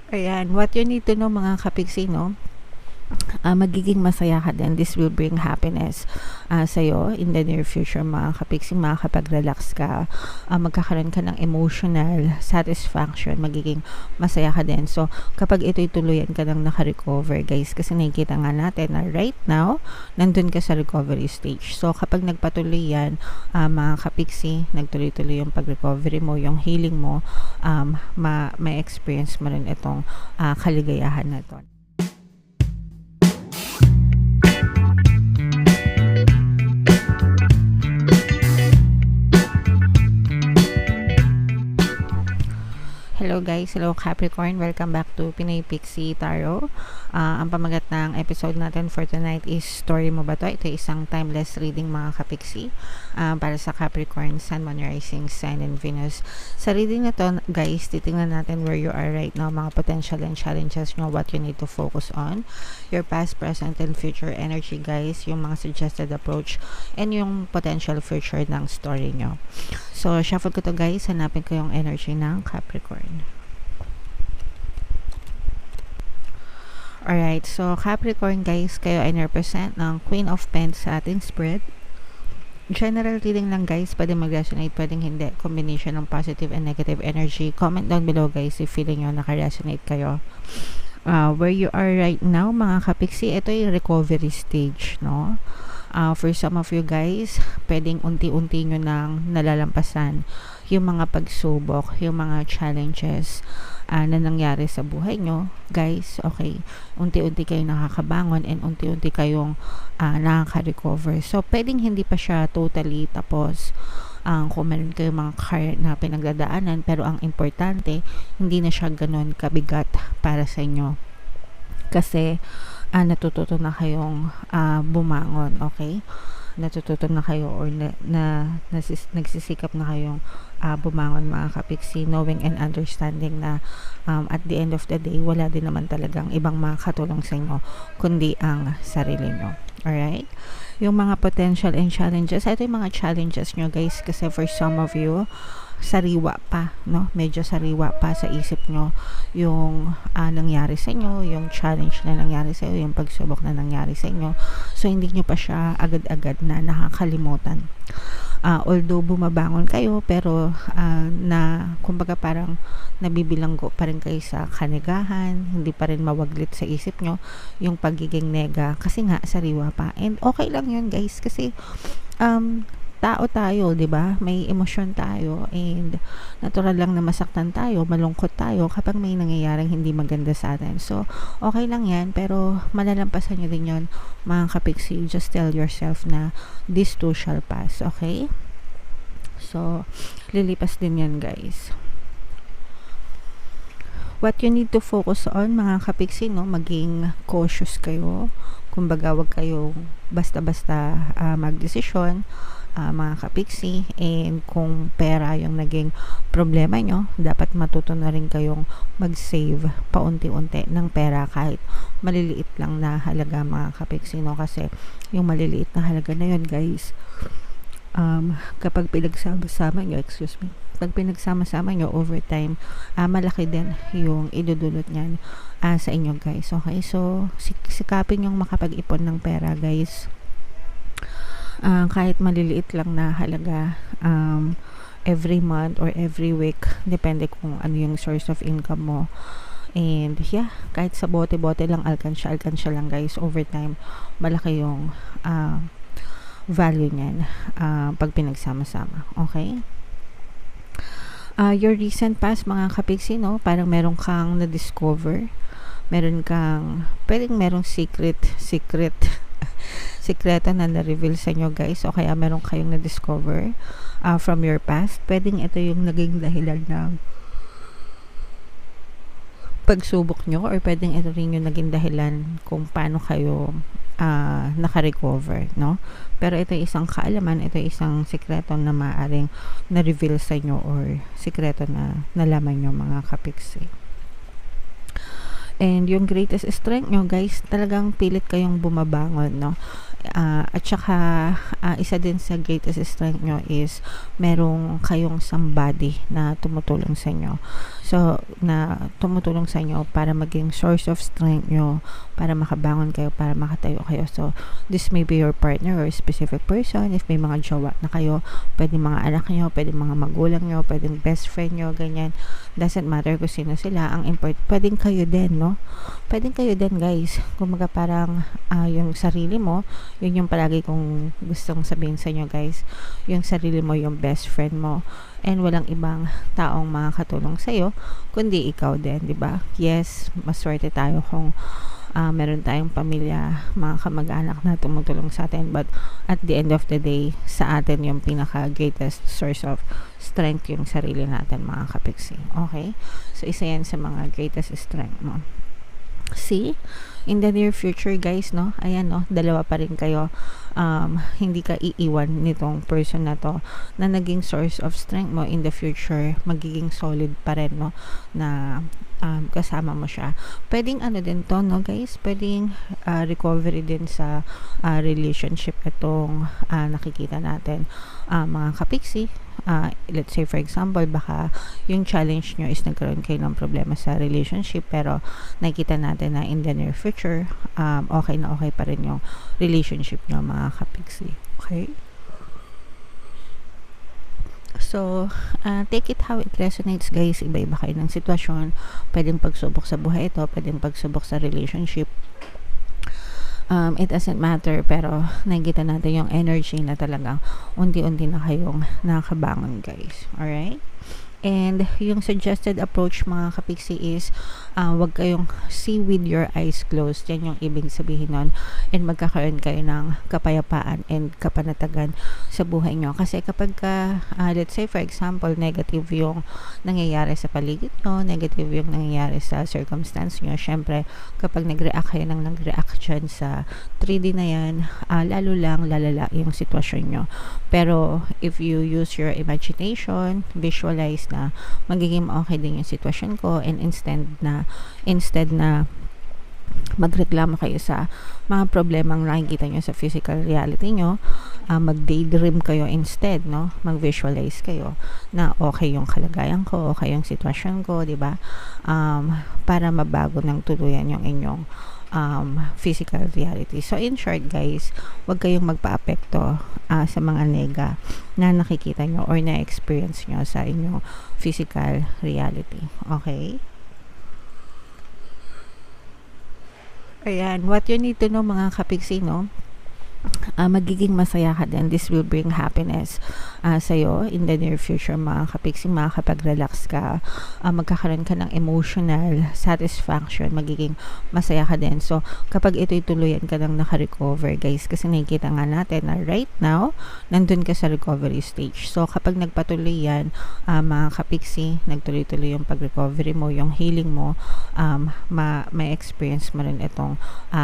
Ayan, what you need to know mga kapiksi, no? Magiging masaya ka din. This will bring happiness sa'yo in the near future mga kapiksi. Makakapag-relax ka, magkakaroon ka ng emotional satisfaction, magiging masaya ka din. So, kapag ito'y tuluyan ka nang naka-recover, guys, kasi nakikita nga natin na right now, nandun ka sa recovery stage. So, kapag nagpatuloy yan, mga kapiksi, nagtuloy-tuloy yung pag-recovery mo, yung healing mo, may experience mo rin itong kaligayahan na to. Hello guys, hello Capricorn, welcome back to Pinay Pixie Tarot. Ang pamagat ng episode natin for tonight is Story Mo Ba To? Ito ay isang timeless reading mga kapiksi para sa Capricorn, Sun, Moon, Rising, Sign, and Venus. Sa reading na to guys, titingnan natin where you are right now, mga potential and challenges nyo, what you need to focus on, your past, present, and future energy guys, yung mga suggested approach, and yung potential future ng story nyo. So, shuffle ko to guys, hanapin ko yung energy ng Capricorn. Alright, so Capricorn guys, kayo ay represent ng Queen of Pentacles sa ating spread. General reading lang guys, pwede mag-resonate, pwedeng hindi. Combination ng positive and negative energy. Comment down below guys if feeling nyo naka-resonate kayo. Where you are right now mga kapiksi, ito yung recovery stage, no? For some of you guys, pwedeng unti-unti nyo nang nalalampasan yung mga pagsubok, yung mga challenges na nangyari sa buhay nyo. Guys, okay, unti-unti kayong nakakabangon and unti-unti kayong nakaka-recover. So, pwedeng hindi pa siya totally tapos kung meron kayong mga current na pinagdadaanan, pero ang importante, hindi na siya ganun kabigat para sa inyo. Kasi, natututo na kayong bumangon, okay? Natututo na kayo or nagsisikap na kayong bumangon mga kapiksi, knowing and understanding na at the end of the day, wala din naman talagang ibang makakatulong sa inyo kundi ang sarili nyo. Alright? Yung mga potential and challenges, ito yung mga challenges nyo guys, kasi for some of you, sariwa pa, no? Medyo sariwa pa sa isip nyo yung nangyari sa inyo, yung challenge na nangyari sa inyo, yung pagsubok na nangyari sa inyo. So, hindi nyo pa siya agad-agad na nakakalimutan. Although bumabangon kayo, pero kumbaga parang nabibilanggo pa rin kayo sa kanigahan, hindi pa rin mawaglit sa isip nyo yung pagiging nega, kasi nga sariwa pa. And okay lang yun guys, kasi tao tayo, 'di ba? May emosyon tayo and natural lang na masaktan tayo, malungkot tayo kapag may nangyayaring hindi maganda sa atin. So, okay lang 'yan, pero malalampasan niyo din 'yon, mga kapiksi. Just tell yourself na this too shall pass, okay? So, lilipas din 'yan, guys. What you need to focus on, mga kapiksi, no, maging cautious kayo. Kumbaga, wag kayong basta-basta magdesisyon, mga kapiksi, and kung pera yung naging problema nyo, dapat matuto na rin kayong mag-save paunti-unti ng pera kahit maliliit lang na halaga mga kapiksi, no? Kasi yung maliliit na halaga na yun guys, kapag pinagsama-sama nyo, pag pinagsama-sama nyo over time, malaki din yung idudulot nyan sa inyo guys. Okay, so sikapin yung makapag-ipon ng pera guys. Kahit maliliit lang na halaga, every month or every week, depende kung ano yung source of income mo. And yeah, kahit sa bote-bote lang, alkansya lang guys, over time malaki yung value nyan pag pinagsama-sama. Okay, your recent past mga kapiksi, no, parang meron kang na-discover, pwedeng merong secret sikreto na na-reveal sa inyo guys, o kaya meron kayong na-discover from your past. Pwedeng ito yung naging dahilan ng pagsubok nyo, or pwedeng ito rin yung naging dahilan kung paano kayo naka-recover, no? Pero ito isang kaalaman, ito isang sikreto na maaaring na-reveal sa inyo, or sikreto na nalaman nyo mga kapiksi. And yung greatest strength nyo guys, talagang pilit kayong bumabangon, no? At saka isa din sa greatest strength nyo is merong kayong somebody na tumutulong sa inyo. So, na tumutulong sa inyo para maging source of strength nyo, para makabangon kayo, para makatayo kayo. So, this may be your partner or a specific person. If may mga jowa na kayo, pwede mga anak nyo, pwede mga magulang nyo, pwedeng best friend nyo, ganyan. Doesn't matter kung sino sila. Ang pwedeng kayo din, no? Pwedeng kayo din, guys. Kumaga parang yung sarili mo, yun yung palagi kong gustong sabihin sa inyo, guys. Yung sarili mo, yung best friend mo. And walang ibang taong makakatulong sa'yo, kundi ikaw din, di ba? Yes, maswerte tayo kung meron tayong pamilya, mga kamag-anak na tumutulong sa atin, but at the end of the day, sa atin yung pinaka-greatest source of strength yung sarili natin, mga kapiksi. Okay? So, isa yan sa mga greatest strength mo. See, in the near future, guys, no, ayan, no, dalawa pa rin kayo. Hindi ka iiwan nitong person na to na naging source of strength mo in the future. Magiging solid pa rin, no, na kasama mo siya. Pwedeng ano din to, no, guys, pwedeng recovery din sa relationship itong nakikita natin, mga kapiksi. Let's say for example, baka yung challenge nyo is nagkaroon kayo ng problema sa relationship, pero nakita natin na in the near future, okay na okay pa rin yung relationship nyo, mga kapiksi. Okay? So, take it how it resonates, guys. Iba-iba kayo ng sitwasyon. Pwedeng pagsubok sa buhay ito, pwedeng pagsubok sa relationship. It doesn't matter, pero nakikita natin yung energy na talagang unti-unti na kayong nakabangon, guys. Alright? And yung suggested approach, mga kapiksi, is wag kayong see with your eyes closed. Yan yung ibig sabihin nun. And magkakaroon kayo ng kapayapaan and kapanatagan sa buhay nyo. Kasi kapag let's say for example, negative yung nangyayari sa paligid nyo, negative yung nangyayari sa circumstance nyo, syempre kapag nag-react kayo ng nag-react dyan sa 3D na yan, lalo lang lalala yung sitwasyon nyo. Pero if you use your imagination, visualize na magiging okay din yung sitwasyon ko, and instead na magreklamo kayo sa mga problemang nakikita nyo sa physical reality nyo, mag-daydream kayo instead, no? Mag-visualize kayo na okay yung kalagayan ko, okay yung sitwasyon ko, di ba? Para mabago ng tuluyan yung inyong physical reality. So, in short, guys, wag kayong magpa-apekto sa mga nega na nakikita nyo or na-experience nyo sa inyong physical reality. Okay? Ayan, what you need to know, mga kapiksi, no? Magiging masaya ka din. This will bring happiness sa'yo in the near future, mga kapiksi. Makakapag-relax ka, magkakaroon ka ng emotional satisfaction, magiging masaya ka din. So, kapag ito'y tuluyan ka ng naka-recover, guys, kasi nakikita nga natin na right now, nandun ka sa recovery stage. So, kapag nagpatuloy yan, mga kapiksi, nagtuloy-tuloy yung pag-recovery mo, yung healing mo, may experience mo rin itong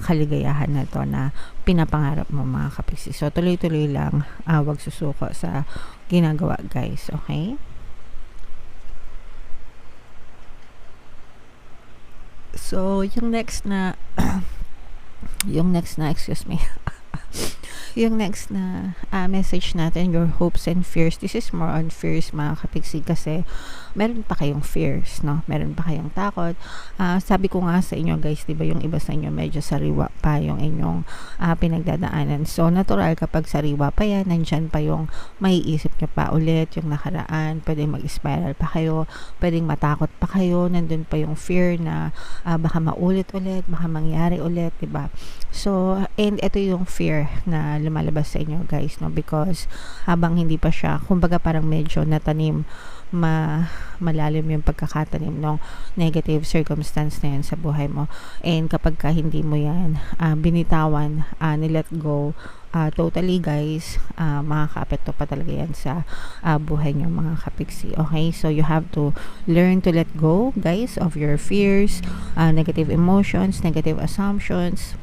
kaligayahan na to na pinapangarap mo, mga kapiksi. So, tuloy-tuloy lang, wag susuko sa ginagawa, guys. Okay? So, yung next na excuse me, yung next na message natin, your hopes and fears. This is more on fears, mga kapiksi, kasi meron pa kayong fears, no? Meron pa kayong takot. Sabi ko nga sa inyo, guys, diba yung iba sa inyo medyo sariwa pa yung inyong pinagdadaanan. So, natural kapag sariwa pa yan, nandyan pa yung maiisip nyo pa ulit yung nakaraan, pwedeng mag-spiral pa kayo, pwedeng matakot pa kayo, nandun pa yung fear na baka maulit ulit, baka mangyari ulit, diba? So, and ito yung fear na lumalabas sa inyo, guys, no? Because habang hindi pa siya, kumbaga parang medyo natanim, malalim yung pagkakatanim ng negative circumstance na yan sa buhay mo. And kapag ka hindi mo yan binitawan, nilet go totally, guys, makaka-apekto pa talaga yan sa buhay nyo, mga kapiksi. Okay? So, you have to learn to let go, guys, of your fears, negative emotions, negative assumptions.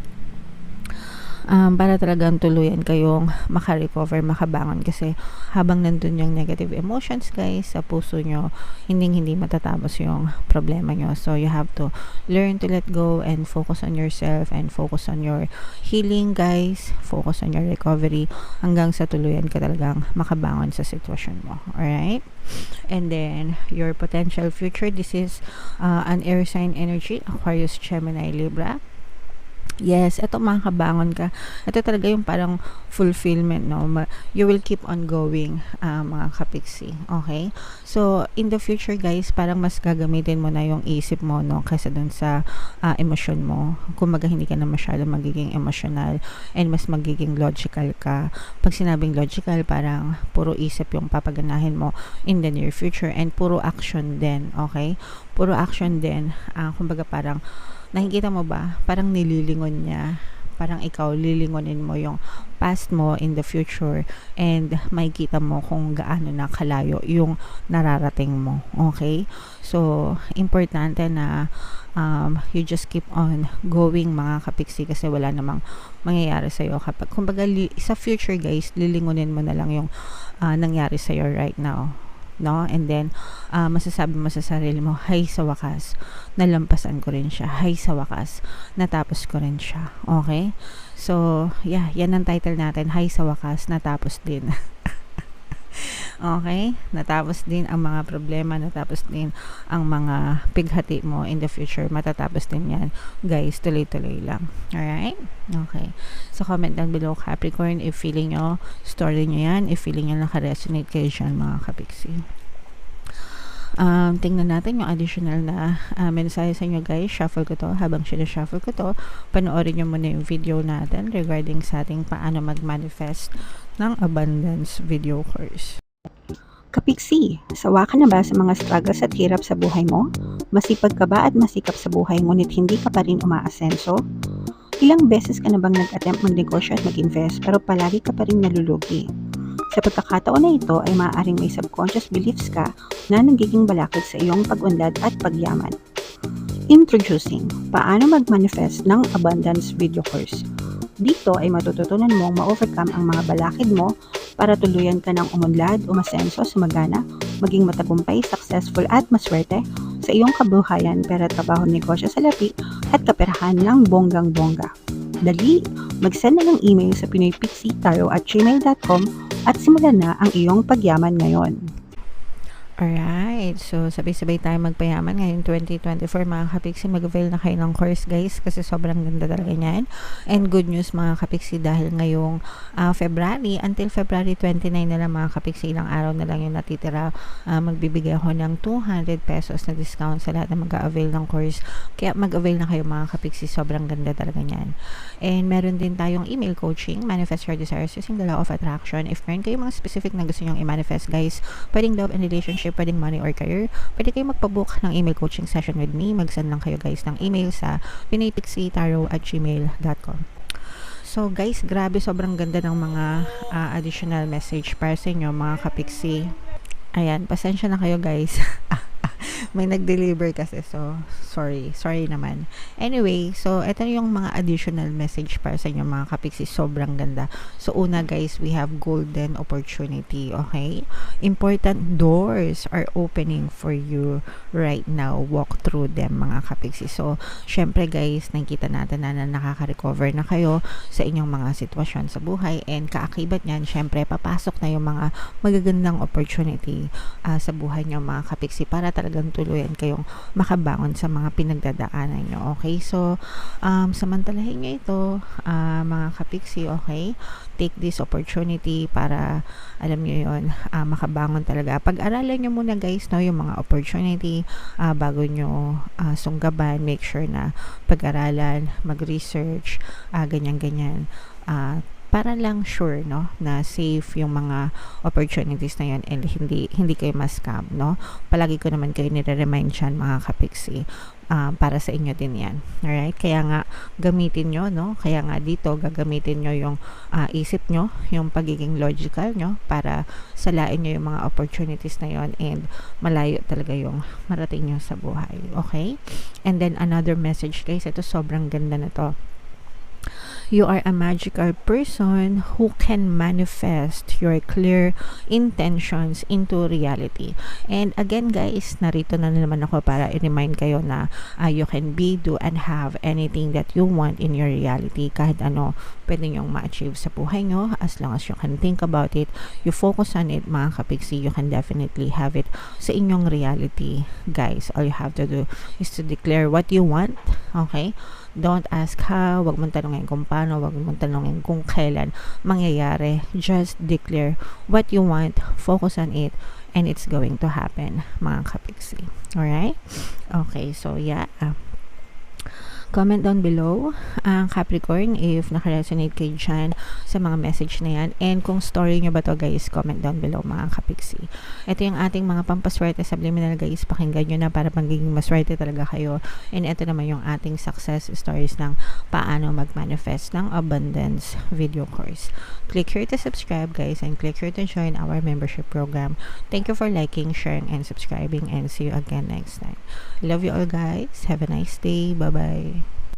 para talagang tuluyan kayong makarecover, makabangon, kasi habang nandun yung negative emotions guys sa puso nyo, hindi matatapos yung problema nyo. So you have to learn to let go and focus on yourself and focus on your healing guys, focus on your recovery hanggang sa tuluyan ka talagang makabangon sa sitwasyon mo. Alright? And then your potential future, this is an air sign energy, Aquarius, Gemini, Libra. Yes, eto, makakabangon ka. Ito talaga yung parang fulfillment, no? You will keep on going, mga kapiksi. Okay? So, in the future, guys, parang mas gagamitin mo na yung isip mo, no? Kaysa dun sa emosyon mo. Kumbaga, hindi ka na masyado magiging emotional and mas magiging logical ka. Pag sinabing logical, parang puro isip yung papaganahin mo in the near future and puro action din. Okay? Puro action din. Kumbaga, parang nakikita mo ba? Parang nililingon niya. Parang ikaw, lilingonin mo yung past mo in the future and makikita mo kung gaano na kalayo yung nararating mo. Okay? So, importante na you just keep on going, mga kapiksi, kasi wala namang mangyayari sa'yo. Kapag, kumbaga, sa future, guys, lilingonin mo na lang yung nangyari sa'yo right now. No? And then masasabi mo sa sarili mo, hay, sa wakas nalampasan ko rin siya, hay, sa wakas natapos ko rin siya. Okay? So yeah, yan ang title natin, hay, sa wakas natapos din. Okay? Natapos din ang mga problema, natapos din ang mga pighati mo in the future, matatapos din yan guys, tuloy-tuloy lang. Alright? Okay. So comment down below, Capricorn, if feeling nyo story nyo yan, if feeling nyo naka-resonate kayo dyan, mga kapiksi. Tingnan natin yung additional na mensahe sa inyo guys. Shuffle ko to. Habang sinashuffle ko to, panoorin nyo muna yung video natin regarding sa ating paano mag-manifest ng abundance video course. Kapiksi, sawa ka na ba sa mga struggles at hirap sa buhay mo? Masipag ka ba at masikap sa buhay ngunit hindi ka pa rin umaasenso? Ilang beses ka na bang nag-attempt magnegosyo at mag-invest pero palagi ka pa rin nalulugi? Sa pagkakataon na ito ay maaaring may subconscious beliefs ka na nagiging balakid sa iyong pag-unlad at pagyaman. Introducing, paano mag-manifest ng abundance video course. Dito ay matututunan mong ma-overcome ang mga balakid mo para tuluyan ka ng umunlad, umasenso, sumagana, maging matagumpay, successful at maswerte sa iyong kabuhayan, pera, trabaho, negosyo, salapi at kaperahan ng bonggang-bongga. Dali, mag-send na ng email sa pinoypixie@gmail.com at simulan na ang iyong pagyaman ngayon. Alright, so sabay-sabay tayo magpayaman ngayong 2024, mga kapiksi. Mag-avail na kayo ng course guys, kasi sobrang ganda talaga niyan. And good news, mga kapiksi, dahil ngayong February until February 29 na lang, mga kapiksi, ilang araw na lang yung natitira, magbibigay ako ng 200 pesos na discount sa lahat na mag-avail ng course. Kaya mag-avail na kayo, mga kapiksi, sobrang ganda talaga niyan. And meron din tayong email coaching, Manifest Your Desires Using the Law of Attraction. If meron kayo mga specific na gusto nyong i-manifest guys, pwedeng love and relationship, pwedeng money or career, pwede kayo magpabook ng email coaching session with me. Mag-send lang kayo guys ng email sa pinoypixie@gmail.com. So guys, grabe, sobrang ganda ng mga additional message para sa inyo, mga kapiksi. Ayan, pasensya na kayo guys. May nag-deliver kasi, so sorry naman. Anyway, so ito yung mga additional message para sa inyo, mga kapiksi. Sobrang ganda. So una guys, we have golden opportunity. Okay, important doors are opening for you right now. Walk through them, mga kapiksi. So syempre guys, nakikita natin na nakaka-recover na kayo sa inyong mga sitwasyon sa buhay, and kaakibat niyan, syempre papasok na yung mga magagandang opportunity sa buhay nyo, mga kapiksi, para talagang tuluyan kayong makabangon sa mga pinagdadaanan nyo. Okay, so samantalahin nyo ito, mga kapiksi. Okay, take this opportunity para, alam nyo yun, makabangon talaga. Pag-aralan nyo muna guys, no, yung mga opportunity bago nyo sunggaban. Make sure na pag-aralan, mag-research, ganyan-ganyan, para lang sure, no, na safe yung mga opportunities na yun and hindi kayo ma-scam, no. Palagi ko naman kayo nire-remind dyan, mga kapiksi, para sa inyo din yan. Alright, kaya nga gamitin nyo, no, kaya nga dito gagamitin nyo yung isip nyo, yung pagiging logical nyo, para salain nyo yung mga opportunities na yon and malayo talaga yung marating nyo sa buhay. Okay, and then another message guys, ito sobrang ganda na to. you are a magical person who can manifest your clear intentions into reality. And again guys, narito na naman ako para i-remind kayo na you can be, do, and have anything that you want in your reality. Kahit ano pwede nyong ma-achieve sa buhay nyo, as long as you can think about it, you focus on it, mga kapiksi, you can definitely have it sa inyong reality. Guys, all you have to do is to declare what you want, okay? Don't ask how, wag mong tanongin kung paano, wag mong tanongin kung kailan mangyayari. Just declare what you want, focus on it, and it's going to happen, mga kapiksi. Alright? Okay, so yeah. Comment down below ang Capricorn if nakaresonate kayo dyan sa mga message na yan. And kung story nyo ba to guys, comment down below mga kapiksi. Ito yung ating mga pampaswerte subliminal guys. Pakinggan nyo na para magiging maswerte talaga kayo. And ito naman yung ating success stories ng paano mag-manifest ng abundance video course. Click here to subscribe guys and click here to join our membership program. Thank you for liking, sharing, and subscribing, and see you again next time. Love you all guys. Have a nice day. Bye-bye.